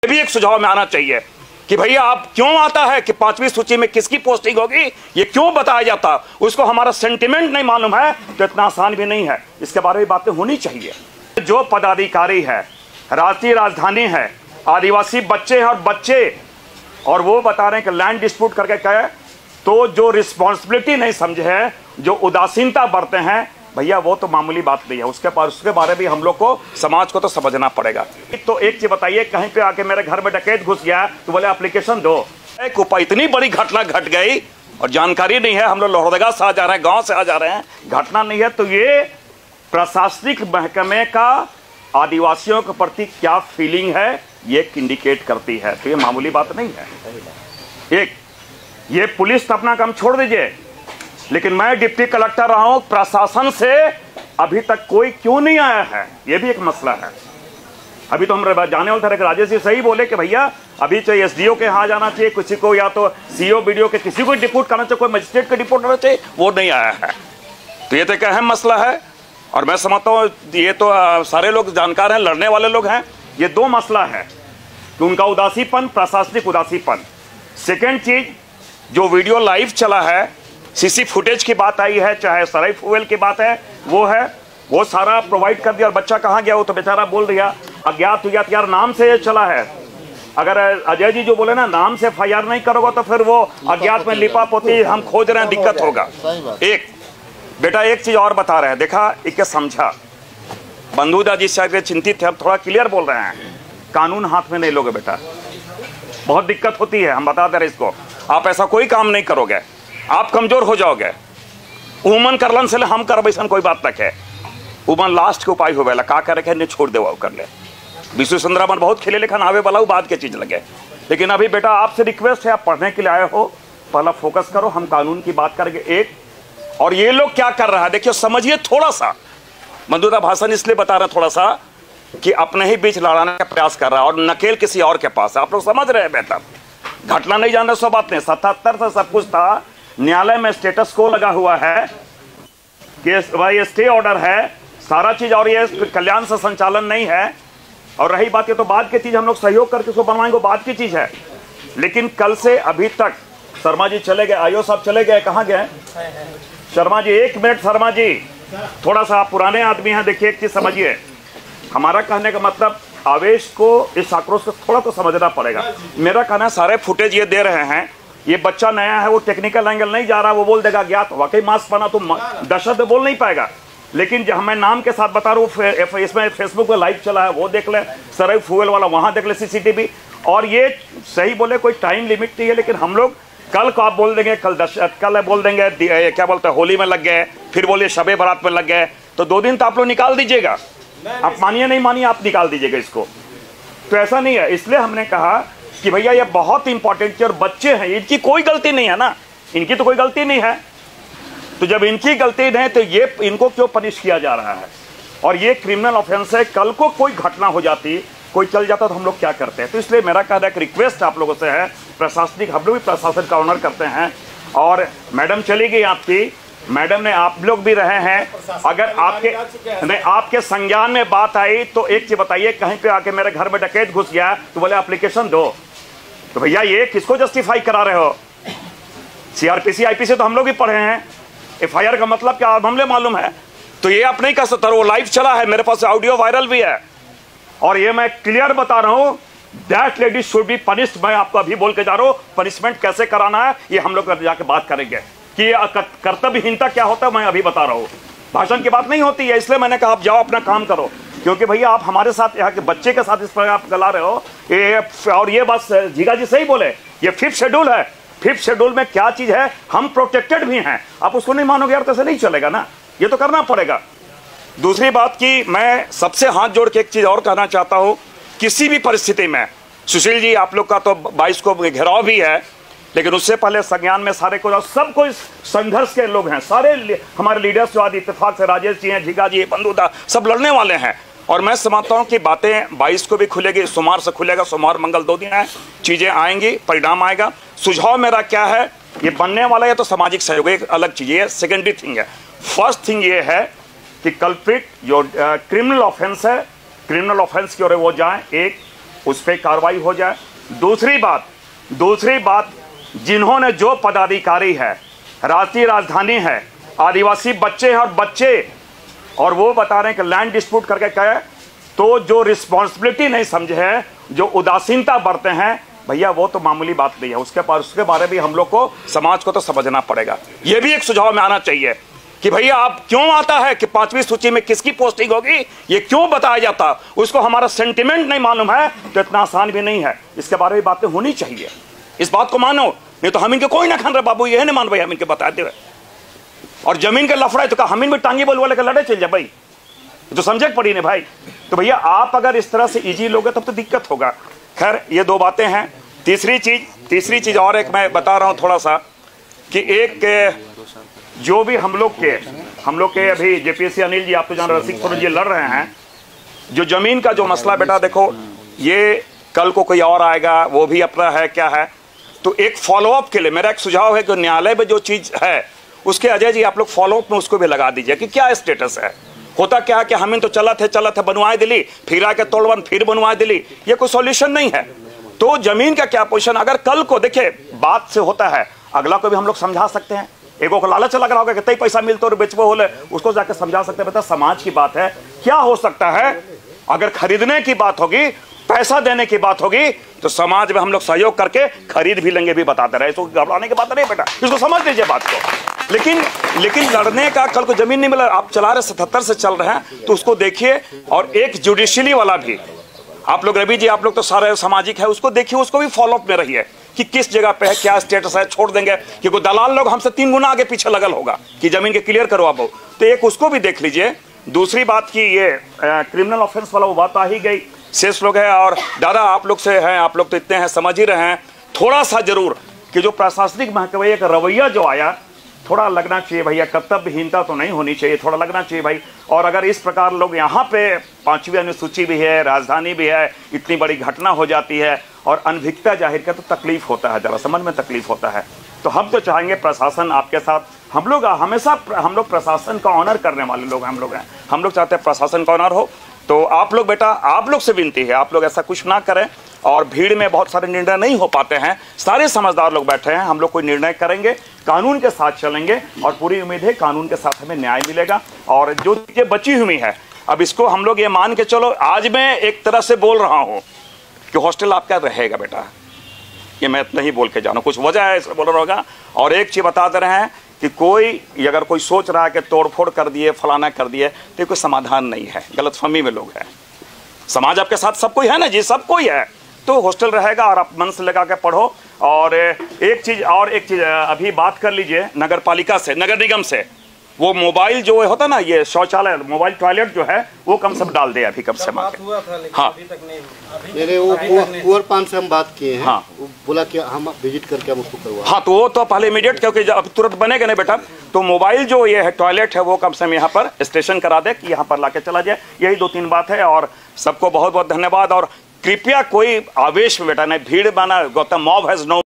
ये भी एक सुझाव में आना चाहिए कि भैया आप क्यों आता है कि 5वीं सूची में किसकी पोस्टिंग होगी, ये क्यों बताया जाता, उसको हमारा सेंटिमेंट नहीं मालूम है तो इतना आसान भी नहीं है। इसके बारे में बातें होनी चाहिए। जो पदाधिकारी है, राष्ट्रीय राजधानी है, आदिवासी बच्चे हैं और वो बता रहे हैं कि लैंड डिस्प्यूट करके कहे, तो जो रिस्पॉन्सिबिलिटी नहीं समझे हैं, जो उदासीनता बरते हैं, भैया वो तो मामूली बात नहीं है। उसके बारे में हम लोग को, समाज को तो समझना पड़ेगा। तो एक चीज बताइए, कहीं पे आके मेरे घर में डकैत घुस गया तो बोले एप्लीकेशन दो। एक ऊपर इतनी बड़ी घटना घट गई और जानकारी नहीं है, हम लोग लोहरदगा से आ जा रहे हैं, गांव से आ जा रहे हैं, घटना नहीं है, तो ये प्रशासनिक महकमे का आदिवासियों के प्रति क्या फीलिंग है ये इंडिकेट करती है। तो ये मामूली बात नहीं है। एक ये पुलिस तो अपना काम छोड़ दीजिए, लेकिन मैं डिप्टी कलेक्टर रहा हूं, प्रशासन से अभी तक कोई क्यों नहीं आया है, यह भी एक मसला है। अभी तो हम जाने वाले थे, राजेश जी सही बोले कि भैया अभी चाहिए एसडीओ के यहाँ जाना चाहिए किसी को, या तो सीओ बीडीओ के किसी को रिपोर्ट करना चाहिए, कोई मजिस्ट्रेट का रिपोर्ट करना चाहिए, वो नहीं आया है। तो ये तो एक अहम मसला है और मैं समझता हूँ ये तो सारे लोग जानकार हैं, लड़ने वाले लोग हैं। ये दो मसला है कि उनका उदासीपन, प्रशासनिक उदासीपन। सेकेंड चीज, जो वीडियो लाइव चला है, सीसी फुटेज की बात आई है, चाहे सराय फुवेल की बात है, वो सारा प्रोवाइड कर दिया। और बच्चा कहाँ गया, वो तो बेचारा बोल दिया अज्ञात हुआ यार, नाम से ये चला है। अगर अजय जी जो बोले ना, नाम से एफआईआर नहीं करोगे तो फिर वो अज्ञात में लिपा पोती हम खोज रहे हैं, दिक्कत होगा। एक बेटा एक चीज और बता रहे हैं, देखा एक समझा, बंधुदा जी शायद चिंतित थे, अब थोड़ा क्लियर बोल रहे हैं, कानून हाथ में नहीं लोगे बेटा, बहुत दिक्कत होती है। हम बता दे रहे इसको, आप ऐसा कोई काम नहीं करोगे, आप कमजोर हो जाओगे। उमन करलन से हम कर बैसन कोई बात तक है, उमन लास्ट के उपाय हो वेला का करे ने छोड़ देवा कर ले। विश्व सुंदरामन बहुत खेले लेकिन आवे वाला बाद के चीज लगे। लेकिन अभी बेटा आपसे रिक्वेस्ट है, आप पढ़ने के लिए आए हो, पहला फोकस करो, हम कानून की बात करेंगे। एक और ये लोग क्या कर रहा है देखियो, समझिए थोड़ा सा। मधुरा भाषण इसलिए बता रहे थोड़ा सा कि अपने ही बीच लड़ाने का प्रयास कर रहा है और नकेल किसी और के पास है। आप लोग समझ रहे हैं बेहतर, घटना नहीं जान रहे सो बात नहीं। 77 से सब कुछ था, न्यायालय में स्टेटस को लगा हुआ है, केस भाई स्टे ऑर्डर है, सारा चीज, और ये कल्याण से संचालन नहीं है। और रही बात ये तो बाद की चीज, हम लोग सहयोग करके उसको बनवाएंगे, बाद की चीज है। लेकिन कल से अभी तक शर्मा जी चले गए, आयो साहब चले गए, कहाँ गए शर्मा जी? एक मिनट शर्मा जी, थोड़ा सा आप पुराने आदमी हैं, देखिए एक चीज समझिए। हमारा कहने का मतलब, आवेश को, इस आक्रोश को थोड़ा तो समझना पड़ेगा। मेरा कहना है सारे फुटेज ये दे रहे हैं, ये बच्चा नया है, वो टेक्निकल एंगल नहीं जा रहा, वो बोल देगा ज्ञात, वाकई मास्क पहना तो दशरथ बोल नहीं पाएगा। लेकिन जब मैं नाम के साथ बता रहा हूँ, इसमें फेसबुक पे लाइव चला है, वो देख ले, सराय फुवेल वाला वहां देख ले सीसीटीवी। और ये सही बोले कोई टाइम लिमिट नहीं है, लेकिन हम लोग कल को आप बोल देंगे, कल बोल देंगे क्या बोलते हैं होली में लग गए, फिर बोलिए शबे बारात में लग गए, तो 2 दिन तो आप लोग निकाल दीजिएगा। आप मानिए नहीं मानिए, आप निकाल दीजिएगा इसको। तो ऐसा नहीं है, इसलिए हमने कहा कि भैया ये बहुत इंपॉर्टेंट है और बच्चे हैं, इनकी कोई गलती नहीं है ना, इनकी तो कोई गलती नहीं है। तो जब इनकी गलती नहीं तो ये इनको क्यों पनिश किया जा रहा है? और ये क्रिमिनल ऑफेंस है, कल को कोई घटना हो जाती, कोई चल जाता तो हम लोग क्या करते हैं? तो इसलिए मेरा कहना एक रिक्वेस्ट आप लोगों से है, प्रशासनिक, हम लोग भी प्रशासन का ऑनर करते हैं। और मैडम चली गई आपकी, मैडम ने, आप लोग भी रहे हैं, अगर आपके संज्ञान में बात आई तो एक चीज बताइए, कहीं पे आके मेरे घर में डकैत घुस गया तो बोले एप्लीकेशन दो, तो भैया ये किसको जस्टिफाई करा रहे हो? सीआरपीसी आईपीसी तो हम लोग भी पढ़े हैं, एफआईआर का मतलब क्या हमले मालूम है। तो ये आप नहीं कर सकते, वो लाइव चला है, मेरे पास ऑडियो वायरल भी है, और ये मैं क्लियर बता रहा हूं, that lady should be punished. मैं आपको अभी बोल के जा रहा हूं, पनिशमेंट कैसे कराना है ये हम लोग जाके बात करेंगे कि कर्तव्यहीनता क्या होता है, मैं अभी बता रहा हूं, भाषण की बात नहीं होती है। इसलिए मैंने कहा आप जाओ अपना काम करो, क्योंकि भैया आप हमारे साथ, यहाँ के बच्चे के साथ इस पर आप गला रहे हो। और ये बात जीगा जी सही बोले, ये 5th शेड्यूल है, 5th शेड्यूल में क्या चीज है, हम प्रोटेक्टेड भी हैं। आप उसको नहीं मानोगे यार, कैसे नहीं चलेगा ना, ये तो करना पड़ेगा। दूसरी बात की मैं सबसे हाथ जोड़ के एक चीज और कहना चाहता हूं, किसी भी परिस्थिति में, सुशील जी आप लोग का तो 22 को घेराव भी है, लेकिन उससे पहले संज्ञान में सारे को, सब कोई संघर्ष के लोग हैं, सारे हमारे लीडर्स जो आज इत्तेफाक से, राजेश जी हैं, झीगा जी, बंधुदा, सब लड़ने वाले हैं। और मैं समझता हूं कि बातें 22 को भी खुलेगी, सोमवार से खुलेगा, सोमवार मंगल 2 दिन है, चीजें आएंगी, परिणाम आएगा। सुझाव मेरा क्या है, ये बनने वाला है तो सामाजिक सहयोग एक अलग चीज है, सेकेंडरी थिंग है। फर्स्ट थिंग ये है कि कल्प्रिट जो क्रिमिनल ऑफेंस है, क्रिमिनल ऑफेंस की ओर वो जाए। एक उस पर कार्रवाई हो जाए। दूसरी बात जिन्होंने, जो पदाधिकारी है, राष्ट्रीय राजधानी है, आदिवासी बच्चे हैं और वो बता रहे हैं कि लैंड डिस्प्यूट करके कहे, तो जो रिस्पॉन्सिबिलिटी नहीं समझे हैं, जो उदासीनता बरते हैं, भैया वो तो मामूली बात नहीं है। उसके बारे में हम लोग को, समाज को तो समझना पड़ेगा। ये भी एक सुझाव में आना चाहिए कि भैया आप क्यों आता है कि 5वीं सूची में किसकी पोस्टिंग होगी, ये क्यों बताया जाता, उसको हमारा सेंटिमेंट नहीं मालूम है तो इतना आसान भी नहीं है। इसके बारे में बातें होनी चाहिए, इस बात को मानो, नहीं तो हम इनके कोई ना खान रहे बाबू, ये नहीं मान भाई, हम इनके बताते हुए। और जमीन के लफड़ा है तो हम इन में टांगी बोल वाले का लड़े चल जाए भाई, तो समझे पड़ी नहीं भाई। तो भैया आप अगर इस तरह से इजी लोगे तब तो दिक्कत होगा। खैर ये 2 बातें हैं। तीसरी चीज और एक मैं बता रहा हूं थोड़ा सा, कि एक जो भी हम लोग के अभी जेपीएससी अनिल जी, आप तो जान रहे, रसिकपुर जी लड़ रहे हैं, जो जमीन का जो मसला, बेटा देखो ये कल को कोई और आएगा, वो भी अपना है क्या है, तो एक फॉलोअप के लिए मेरा एक सुझाव है कि न्यायालय में जो चीज है उसके, अजय जी आप लोग फॉलोअप में उसको भी लगा दीजिए कि क्या स्टेटस है। होता क्या है कि हम तो चला थे बनवाए दिली, फिर आके तोड़वन फिर बनवाए दिली, ये कोई सॉल्यूशन नहीं है। तो जमीन का क्या पोजीशन, अगर कल को देखिए बात से होता है, अगला को भी हम लोग समझा सकते हैं। एगो को लालच लग रहा होगा कितना पैसा मिलता और बेचबो होले, उसको जाकर समझा सकते हैं, बेटा समाज की बात है, क्या हो सकता है अगर खरीदने की बात होगी, पैसा देने की बात होगी, तो समाज में हम लोग सहयोग करके खरीद भी लेंगे, भी बताते रहे। तो घबराने की बात नहीं बेटा, इसको समझ लीजिए बात को। लेकिन लड़ने का, कल को जमीन नहीं मिला, आप चला रहे 77 से चल रहे हैं, तो उसको देखिए। और एक जुडिशियली वाला भी, आप लोग रवि जी, आप लोग तो सारे सामाजिक है, उसको देखिए, उसको भी फॉलोअप में रहिए कि किस जगह पे है, क्या स्टेटस है। छोड़ देंगे कि कोई दलाल लोग हमसे 3 गुना आगे पीछे लगल होगा कि जमीन के क्लियर करवाओ, तो एक उसको भी देख लीजिए। दूसरी बात की ये क्रिमिनल ऑफेंस वाला वो बात आ ही गई, शेष लोग है। और दादा आप लोग से हैं, आप लोग तो इतने हैं, समझ ही रहे हैं, थोड़ा सा जरूर कि जो प्रशासनिक महकमे का रवैया जो आया, थोड़ा लगना चाहिए भैया, कर्तव्यहीनता तो नहीं होनी चाहिए, थोड़ा लगना चाहिए भाई। और अगर इस प्रकार लोग यहाँ पे 5वीं अनुसूची भी है, राजधानी भी है, इतनी बड़ी घटना हो जाती है और अनभिज्ञता जाहिर का, तो तकलीफ होता है, जरा समझ में तकलीफ होता है। तो हम तो चाहेंगे प्रशासन आपके साथ, हम लोग हमेशा प्रशासन का ऑनर करने वाले लोग हम लोग हैं, हम लोग चाहते हैं प्रशासन का ऑनर हो। तो आप लोग बेटा, आप लोग से विनती है, आप लोग ऐसा कुछ ना करें। और भीड़ में बहुत सारे निर्णय नहीं हो पाते हैं, सारे समझदार लोग बैठे हैं, हम लोग कोई निर्णय करेंगे, कानून के साथ चलेंगे और पूरी उम्मीद है कानून के साथ हमें न्याय मिलेगा। और जो चीजें बची हुई है, अब इसको हम लोग ये मान के चलो, आज मैं एक तरह से बोल रहा हूँ कि हॉस्टल आपका रहेगा बेटा, ये मैं इतना ही बोल के जाना, कुछ वजह है इसलिए बोल रहा होगा। और एक चीज बता दे रहे हैं कि अगर कोई सोच रहा है कि तोड़फोड़ कर दिए, फलाना कर दिए, तो कोई समाधान नहीं है, गलतफहमी में लोग हैं। समाज आपके साथ सब कोई है ना जी, सब कोई है, तो हॉस्टल रहेगा और आप मन से लगा के पढ़ो। और एक चीज अभी बात कर लीजिए नगर पालिका से, नगर निगम से, वो मोबाइल जो होता ना, ये शौचालय मोबाइल टॉयलेट जो है, वो कम से कम डाल दे अभी, कम से कम। हाँ अभी तक नहीं, वो कुंवर पान से हम बात किए हैं। हाँ बोला कि हम विजिट करके हम उसको करवा। हाँ, तो वो तो पहले इमीडिएट, क्योंकि अब तुरंत बनेगा नहीं बेटा, तो मोबाइल जो ये है टॉयलेट है, वो कम से कम यहाँ पर स्टेशन करा दे कि यहाँ पर लाके चला जाए। यही 2-3 बात है। और सबको बहुत बहुत धन्यवाद। और कृपया कोई आवेश में बेटा नहीं, भीड़ बना, गौतम मॉब हैज नो